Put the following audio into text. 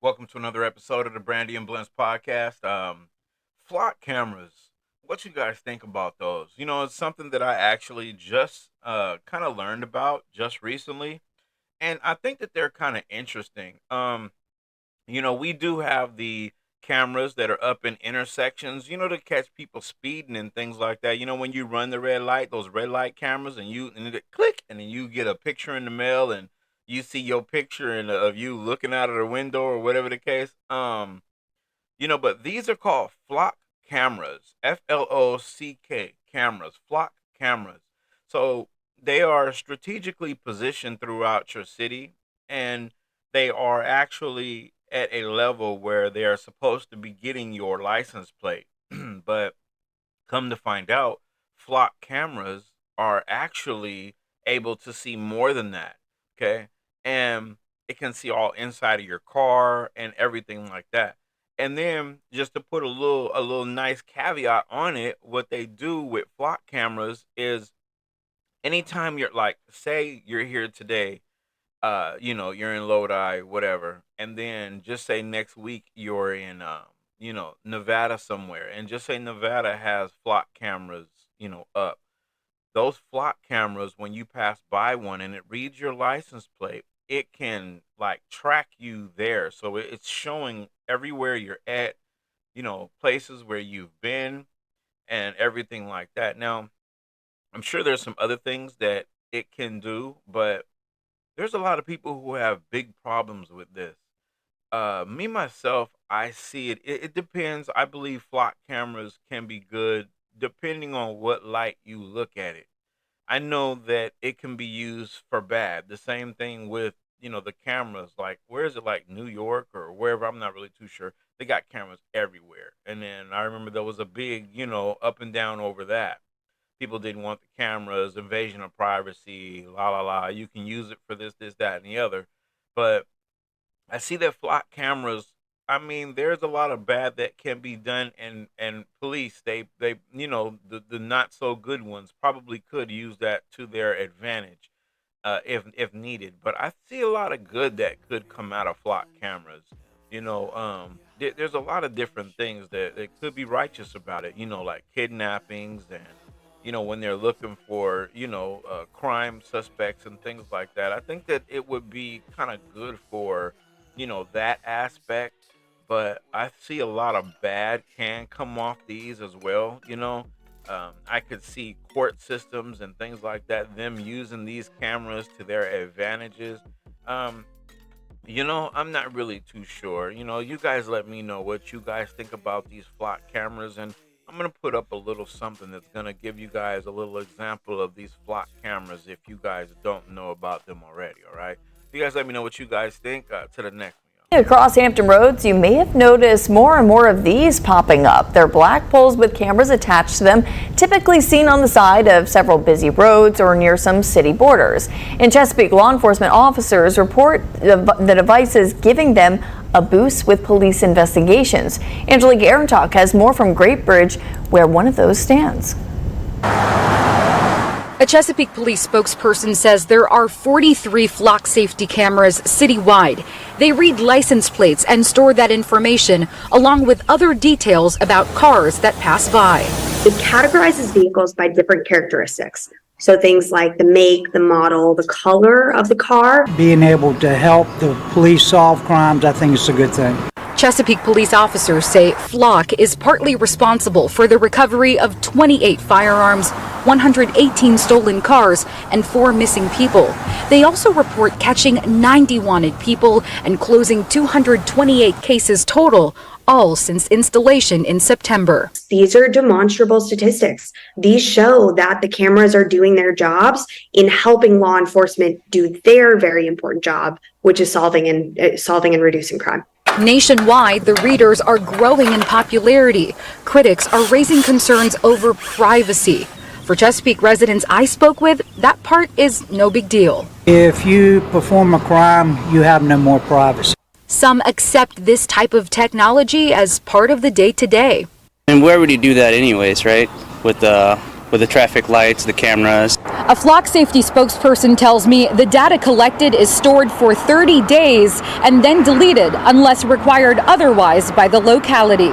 Welcome to another episode of the Brandy and Blintz podcast. Flock cameras. What you guys think about those? It's something that I actually just kind of learned about just recently, and I think that they're kind of interesting. We do have the cameras that are up in intersections, to catch people speeding and things like that. When you run the red light, those red light cameras, and it click, and then you get a picture in the mail, and you see your picture of you looking out of the window or whatever the case. But these are called flock cameras, FLOCK cameras, flock cameras. So they are strategically positioned throughout your city, and they are actually at a level where they are supposed to be getting your license plate. But come to find out, flock cameras are actually able to see more than that. Okay. And it can see all inside of your car and everything like that. And then just to put a little nice caveat on it, what they do with flock cameras is anytime you're like, say you're here today, you're in Lodi, whatever, and then just say next week you're in Nevada somewhere, and just say Nevada has flock cameras, up. Those flock cameras, when you pass by one and it reads your license plate, it can like track you there. So it's showing everywhere you're at, places where you've been and everything like that. Now, I'm sure there's some other things that it can do, but there's a lot of people who have big problems with this. Me myself, I see it. It depends. I believe flock cameras can be good depending on what light you look at it. I know that it can be used for bad. The same thing with, the cameras. Like, where is it? Like New York or wherever? I'm not really too sure. They got cameras everywhere. And then I remember there was a big, up and down over that. People didn't want the cameras, invasion of privacy, la la la. You can use it for this, that, and the other. But I see that flock cameras. I mean, there's a lot of bad that can be done, and police they the not so good ones probably could use that to their advantage, if needed. But I see a lot of good that could come out of flock cameras. There's a lot of different things that could be righteous about it. Like kidnappings and when they're looking for crime suspects and things like that. I think that it would be kind of good for that aspect, but I see a lot of bad can come off these as well. I could see court systems and things like that, them using these cameras to their advantages. um I'm not really too sure. You guys let me know what you guys think about these flock cameras, and I'm gonna put up a little something that's gonna give you guys a little example of these flock cameras if you guys don't know about them already. All right, you guys let me know what you guys think. To the next one. Across Hampton roads, you may have noticed more and more of these popping up. They're black poles with cameras attached to them, typically seen on the side of several busy roads or near some city borders. In Chesapeake, law enforcement officers report the devices giving them a boost with police investigations. Angelique Arentalk has more from Great Bridge, where one of those stands. A Chesapeake police spokesperson says there are 43 flock safety cameras citywide. They read license plates and store that information along with other details about cars that pass by. It categorizes vehicles by different characteristics. So things like the make, the model, the color of the car. Being able to help the police solve crimes, I think it's a good thing. Chesapeake police officers say Flock is partly responsible for the recovery of 28 firearms, 118 stolen cars, and 4 missing people. They also report catching 90 wanted people and closing 228 cases total, all since installation in September. These are demonstrable statistics. These show that the cameras are doing their jobs in helping law enforcement do their very important job, which is solving and reducing crime. Nationwide, the readers are growing in popularity. Critics are raising concerns over privacy. For Chesapeake residents I spoke with, that part is no big deal. If you perform a crime, you have no more privacy. Some accept this type of technology as part of the day-to-day. And where would you do that anyways, right? With with the traffic lights, the cameras. A flock safety spokesperson tells me the data collected is stored for 30 days and then deleted unless required otherwise by the locality.